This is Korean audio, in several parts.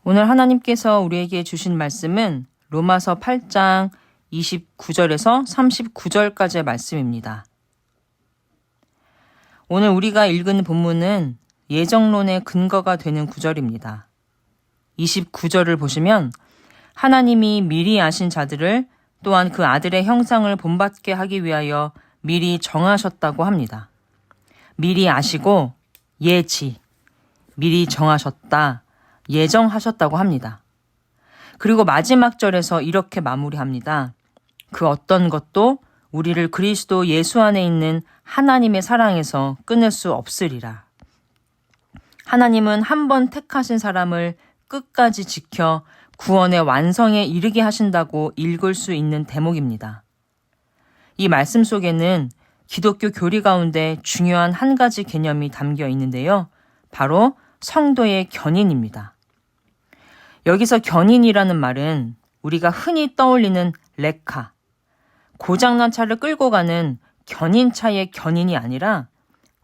오늘 하나님께서 우리에게 주신 말씀은 로마서 8장 29절에서 39절까지의 말씀입니다. 오늘 우리가 읽은 본문은 예정론의 근거가 되는 구절입니다. 29절을 보시면 하나님이 미리 아신 자들을 또한 그 아들의 형상을 본받게 하기 위하여 미리 정하셨다고 합니다. 미리 아시고 예지, 미리 정하셨다, 예정하셨다고 합니다. 그리고 마지막 절에서 이렇게 마무리합니다. 그 어떤 것도 우리를 그리스도 예수 안에 있는 하나님의 사랑에서 끊을 수 없으리라. 하나님은 한 번 택하신 사람을 끝까지 지켜 구원의 완성에 이르게 하신다고 읽을 수 있는 대목입니다. 이 말씀 속에는 기독교 교리 가운데 중요한 한 가지 개념이 담겨 있는데요. 바로 성도의 견인입니다. 여기서 견인이라는 말은 우리가 흔히 떠올리는 레카, 고장난 차를 끌고 가는 견인차의 견인이 아니라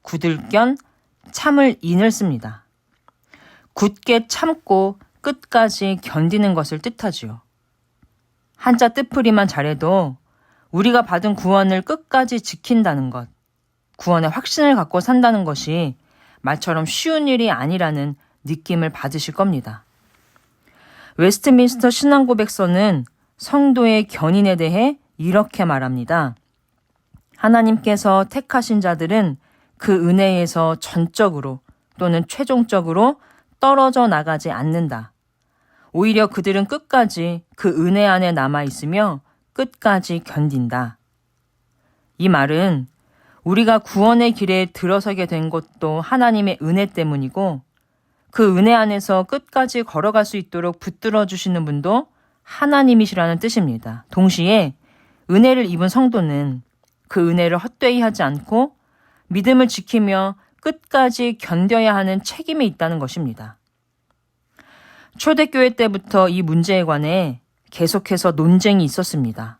굳을견 참을 인을 씁니다. 굳게 참고 끝까지 견디는 것을 뜻하지요. 한자 뜻풀이만 잘해도 우리가 받은 구원을 끝까지 지킨다는 것, 구원의 확신을 갖고 산다는 것이 말처럼 쉬운 일이 아니라는 느낌을 받으실 겁니다. 웨스트민스터 신앙고백서는 성도의 견인에 대해 이렇게 말합니다. 하나님께서 택하신 자들은 그 은혜에서 전적으로 또는 최종적으로 떨어져 나가지 않는다. 오히려 그들은 끝까지 그 은혜 안에 남아있으며 끝까지 견딘다. 이 말은 우리가 구원의 길에 들어서게 된 것도 하나님의 은혜 때문이고 그 은혜 안에서 끝까지 걸어갈 수 있도록 붙들어 주시는 분도 하나님이시라는 뜻입니다. 동시에 은혜를 입은 성도는 그 은혜를 헛되이 하지 않고 믿음을 지키며 끝까지 견뎌야 하는 책임이 있다는 것입니다. 초대교회 때부터 이 문제에 관해 계속해서 논쟁이 있었습니다.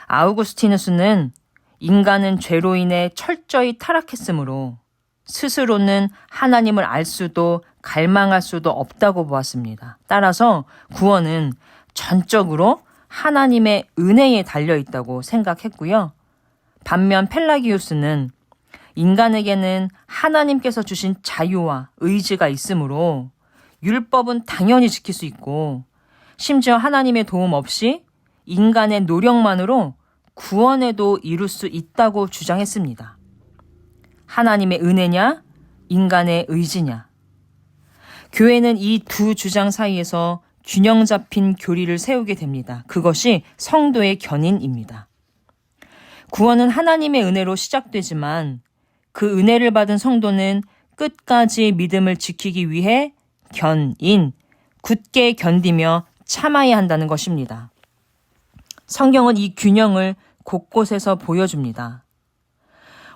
아우구스티누스는 인간은 죄로 인해 철저히 타락했으므로 스스로는 하나님을 알 수도 갈망할 수도 없다고 보았습니다. 따라서 구원은 전적으로 하나님의 은혜에 달려있다고 생각했고요. 반면 펠라기우스는 인간에게는 하나님께서 주신 자유와 의지가 있으므로 율법은 당연히 지킬 수 있고 심지어 하나님의 도움 없이 인간의 노력만으로 구원에도 이룰 수 있다고 주장했습니다. 하나님의 은혜냐, 인간의 의지냐. 교회는 이 두 주장 사이에서 균형 잡힌 교리를 세우게 됩니다. 그것이 성도의 견인입니다. 구원은 하나님의 은혜로 시작되지만 그 은혜를 받은 성도는 끝까지 믿음을 지키기 위해 견인, 굳게 견디며 참아야 한다는 것입니다. 성경은 이 균형을 곳곳에서 보여줍니다.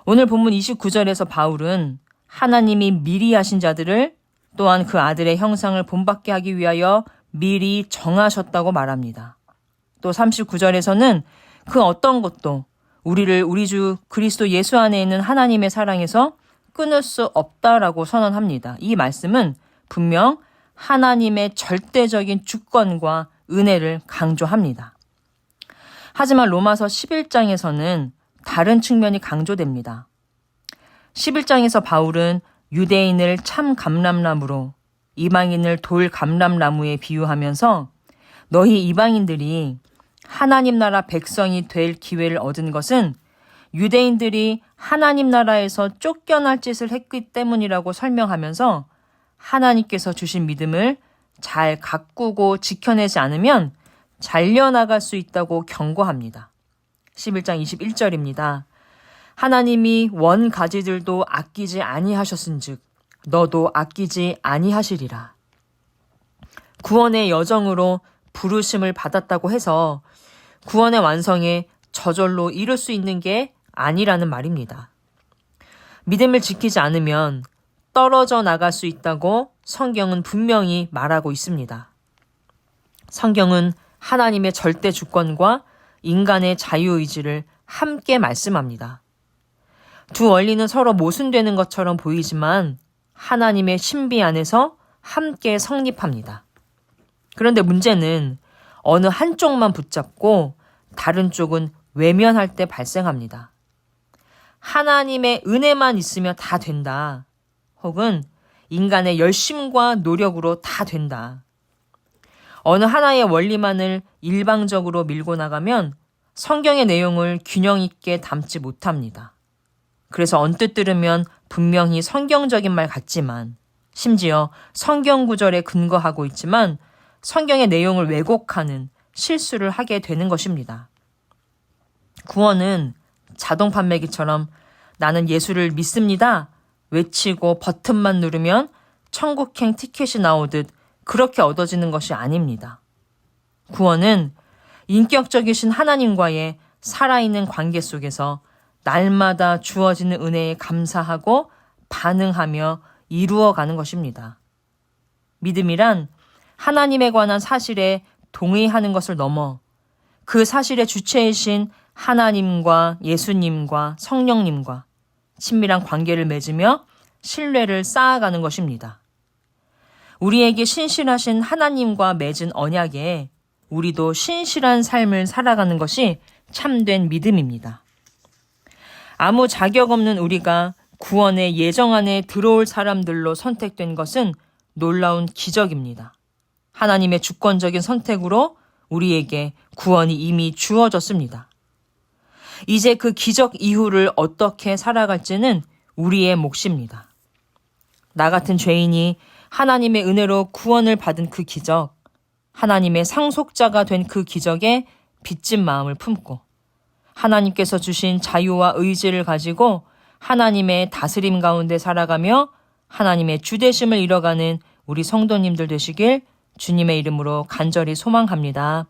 오늘 본문 29절에서 바울은 하나님이 미리 하신 자들을 또한 그 아들의 형상을 본받게 하기 위하여 미리 정하셨다고 말합니다. 또 39절에서는 그 어떤 것도 우리를 우리 주 그리스도 예수 안에 있는 하나님의 사랑에서 끊을 수 없다라고 선언합니다. 이 말씀은 분명 하나님의 절대적인 주권과 은혜를 강조합니다. 하지만 로마서 11장에서는 다른 측면이 강조됩니다. 11장에서 바울은 유대인을 참 감람나무로 이방인을 돌 감람나무에 비유하면서 너희 이방인들이 하나님 나라 백성이 될 기회를 얻은 것은 유대인들이 하나님 나라에서 쫓겨날 짓을 했기 때문이라고 설명하면서 하나님께서 주신 믿음을 잘 가꾸고 지켜내지 않으면 잘려나갈 수 있다고 경고합니다. 11장 21절입니다. 하나님이 원가지들도 아끼지 아니하셨은즉 너도 아끼지 아니하시리라. 구원의 여정으로 부르심을 받았다고 해서 구원의 완성에 저절로 이룰 수 있는 게 아니라는 말입니다. 믿음을 지키지 않으면 떨어져 나갈 수 있다고 성경은 분명히 말하고 있습니다. 성경은 하나님의 절대 주권과 인간의 자유의지를 함께 말씀합니다. 두 원리는 서로 모순되는 것처럼 보이지만 하나님의 신비 안에서 함께 성립합니다. 그런데 문제는 어느 한쪽만 붙잡고 다른 쪽은 외면할 때 발생합니다. 하나님의 은혜만 있으면 다 된다. 혹은 인간의 열심과 노력으로 다 된다. 어느 하나의 원리만을 일방적으로 밀고 나가면 성경의 내용을 균형 있게 담지 못합니다. 그래서 언뜻 들으면 분명히 성경적인 말 같지만, 심지어 성경 구절에 근거하고 있지만 성경의 내용을 왜곡하는 실수를 하게 되는 것입니다. 구원은 자동 판매기처럼 나는 예수를 믿습니다 외치고 버튼만 누르면 천국행 티켓이 나오듯 그렇게 얻어지는 것이 아닙니다. 구원은 인격적이신 하나님과의 살아있는 관계 속에서 날마다 주어지는 은혜에 감사하고 반응하며 이루어가는 것입니다. 믿음이란 하나님에 관한 사실에 동의하는 것을 넘어 그 사실의 주체이신 하나님과 예수님과 성령님과 친밀한 관계를 맺으며 신뢰를 쌓아가는 것입니다. 우리에게 신실하신 하나님과 맺은 언약에 우리도 신실한 삶을 살아가는 것이 참된 믿음입니다. 아무 자격 없는 우리가 구원의 예정 안에 들어올 사람들로 선택된 것은 놀라운 기적입니다. 하나님의 주권적인 선택으로 우리에게 구원이 이미 주어졌습니다. 이제 그 기적 이후를 어떻게 살아갈지는 우리의 몫입니다. 나 같은 죄인이 하나님의 은혜로 구원을 받은 그 기적, 하나님의 상속자가 된 그 기적에 빚진 마음을 품고 하나님께서 주신 자유와 의지를 가지고 하나님의 다스림 가운데 살아가며 하나님의 주되심을 이뤄가는 우리 성도님들 되시길 주님의 이름으로 간절히 소망합니다.